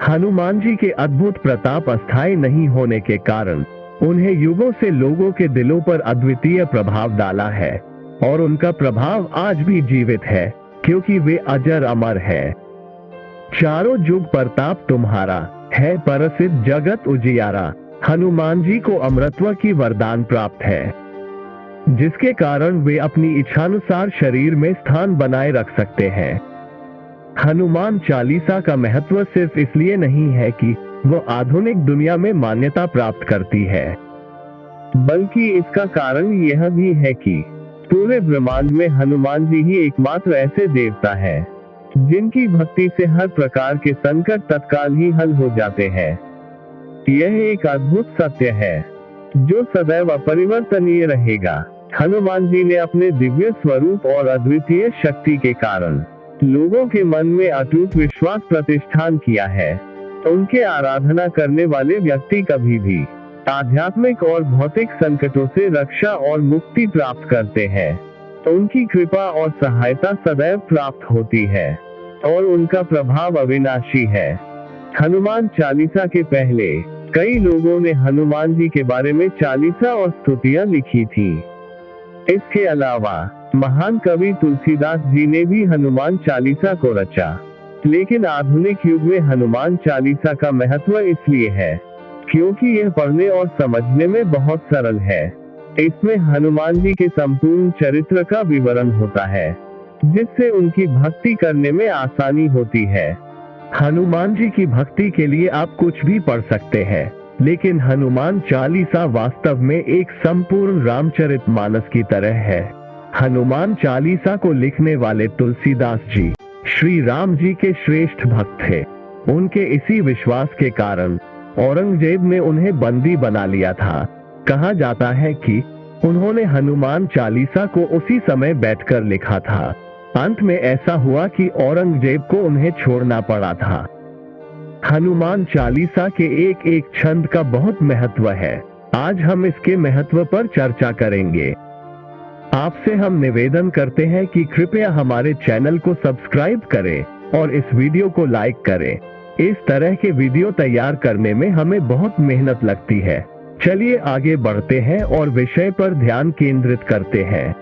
हनुमान जी के अद्भुत प्रताप अस्थायी नहीं होने के कारण उन्हें युगों से लोगों के दिलों पर अद्वितीय प्रभाव डाला है और उनका प्रभाव आज भी जीवित है, क्योंकि वे अजर अमर है। चारों युग प्रताप तुम्हारा है, परसिद्ध जगत उजियारा। हनुमान जी को अमरत्व की वरदान प्राप्त है, जिसके कारण वे अपनी इच्छानुसार शरीर में स्थान बनाए रख सकते हैं। हनुमान चालीसा का महत्व सिर्फ इसलिए नहीं है कि वो आधुनिक दुनिया में मान्यता प्राप्त करती है, बल्कि इसका कारण यह भी है कि पूरे ब्रह्मांड में हनुमान जी ही एकमात्र ऐसे देवता हैं जिनकी भक्ति से हर प्रकार के संकट तत्काल ही हल हो जाते हैं। यह एक अद्भुत सत्य है जो सदैव अपरिवर्तनीय रहेगा। हनुमान जी ने अपने दिव्य स्वरूप और अद्वितीय शक्ति के कारण लोगों के मन में अटूट विश्वास प्रतिष्ठान किया है। उनके आराधना करने वाले व्यक्ति कभी भी आध्यात्मिक और भौतिक संकटों से रक्षा और मुक्ति प्राप्त करते हैं। उनकी कृपा और सहायता सदैव प्राप्त होती है और उनका प्रभाव अविनाशी है। हनुमान चालीसा के पहले कई लोगों ने हनुमान जी के बारे में चालीसा और स्तुतियां लिखी थी। इसके अलावा महान कवि तुलसीदास जी ने भी हनुमान चालीसा को रचा। लेकिन आधुनिक युग में हनुमान चालीसा का महत्व इसलिए है क्योंकि यह पढ़ने और समझने में बहुत सरल है। इसमें हनुमान जी के संपूर्ण चरित्र का विवरण होता है, जिससे उनकी भक्ति करने में आसानी होती है। हनुमान जी की भक्ति के लिए आप कुछ भी पढ़ सकते हैं, लेकिन हनुमान चालीसा वास्तव में एक संपूर्ण रामचरितमानस की तरह है। हनुमान चालीसा को लिखने वाले तुलसीदास जी श्री राम जी के श्रेष्ठ भक्त थे। उनके इसी विश्वास के कारण औरंगजेब ने उन्हें बंदी बना लिया था। कहा जाता है कि उन्होंने हनुमान चालीसा को उसी समय बैठकर लिखा था। अंत में ऐसा हुआ कि औरंगजेब को उन्हें छोड़ना पड़ा था। हनुमान चालीसा के एक एक छंद का बहुत महत्व है। आज हम इसके महत्व पर चर्चा करेंगे। आपसे हम निवेदन करते हैं कि कृपया हमारे चैनल को सब्सक्राइब करें और इस वीडियो को लाइक करें। इस तरह के वीडियो तैयार करने में हमें बहुत मेहनत लगती है। चलिए आगे बढ़ते हैं और विषय पर ध्यान केंद्रित करते हैं।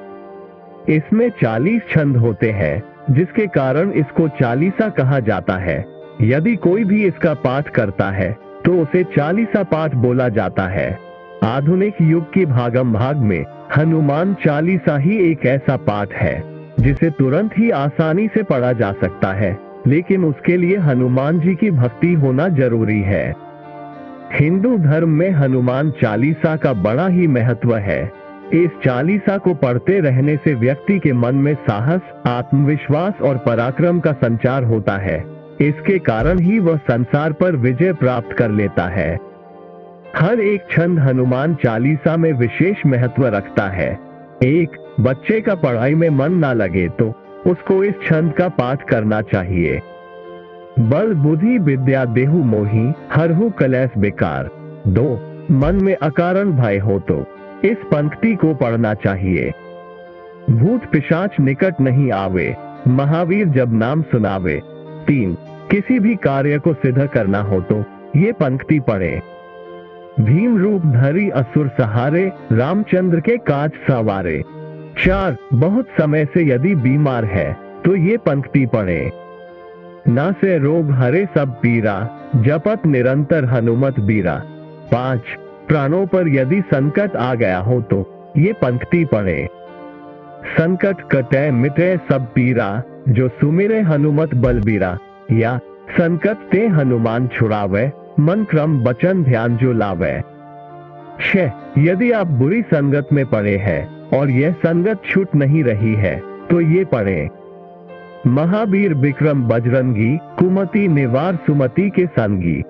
इसमें 40 छंद होते हैं, जिसके कारण इसको चालीसा कहा जाता है। यदि कोई भी इसका पाठ करता है तो उसे चालीसा पाठ बोला जाता है। आधुनिक युग की भागम भाग में हनुमान चालीसा ही एक ऐसा पाठ है जिसे तुरंत ही आसानी से पढ़ा जा सकता है, लेकिन उसके लिए हनुमान जी की भक्ति होना जरूरी है। हिंदू धर्म में हनुमान चालीसा का बड़ा ही महत्व है। इस चालीसा को पढ़ते रहने से व्यक्ति के मन में साहस, आत्मविश्वास और पराक्रम का संचार होता है। इसके कारण ही वह संसार पर विजय प्राप्त कर लेता है। हर एक छंद हनुमान चालीसा में विशेष महत्व रखता है। एक बच्चे का पढ़ाई में मन ना लगे तो उसको इस छंद का पाठ करना चाहिए। बल बुद्धि विद्या देहु मोहि, हरहु कलेश बेकार। 2 मन में अकारण भय हो तो इस पंक्ति को पढ़ना चाहिए। भूत पिशाच निकट नहीं आवे, महावीर जब नाम सुनावे। 3 किसी भी कार्य को सिद्ध करना हो तो ये पंक्ति पढ़े। भीम रूप धरी असुर सहारे, रामचंद्र के काज सवारे। 4 बहुत समय से यदि बीमार है तो ये पंक्ति पढ़े। ना से रोग हरे सब पीरा, जपत निरंतर हनुमत बीरा। 5 प्राणों पर यदि संकट आ गया हो तो ये पंक्ति पढ़े। संकट कटे मिटे सब पीरा, जो सुमिरे हनुमत बलबीरा। या संकट ते हनुमान छुड़ावे, मन क्रम वचन ध्यान जो लावे। 6 यदि आप बुरी संगत में पड़े हैं और यह संगत छूट नहीं रही है तो ये पढ़े। महावीर विक्रम बजरंगी, कुमति निवार सुमति के संगी।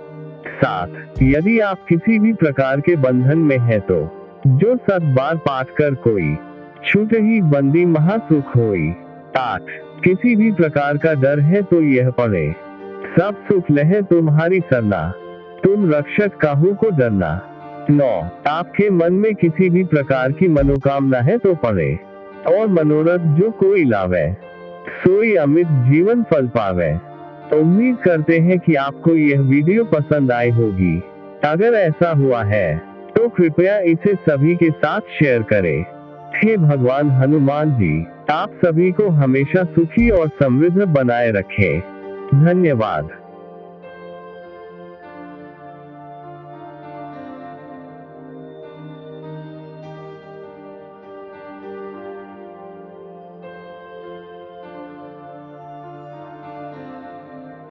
7 यदि आप किसी भी प्रकार के बंधन में हैं तो जो 7 बार पाठ कर कोई, छूट ही बंदी महासुख होई। 8 किसी भी प्रकार का डर है तो यह पढ़े। सब सुख लहे तुम्हारी सरना, तुम रक्षक काहू को डरना। 9 आपके मन में किसी भी प्रकार की मनोकामना है तो पढ़े। और मनोरथ जो कोई लावे, सोई अमित जीवन फल पावे। तो उम्मीद करते हैं कि आपको यह वीडियो पसंद आई होगी। अगर ऐसा हुआ है तो कृपया इसे सभी के साथ शेयर करें। हे भगवान हनुमान जी, आप सभी को हमेशा सुखी और समृद्ध बनाए रखें। धन्यवाद।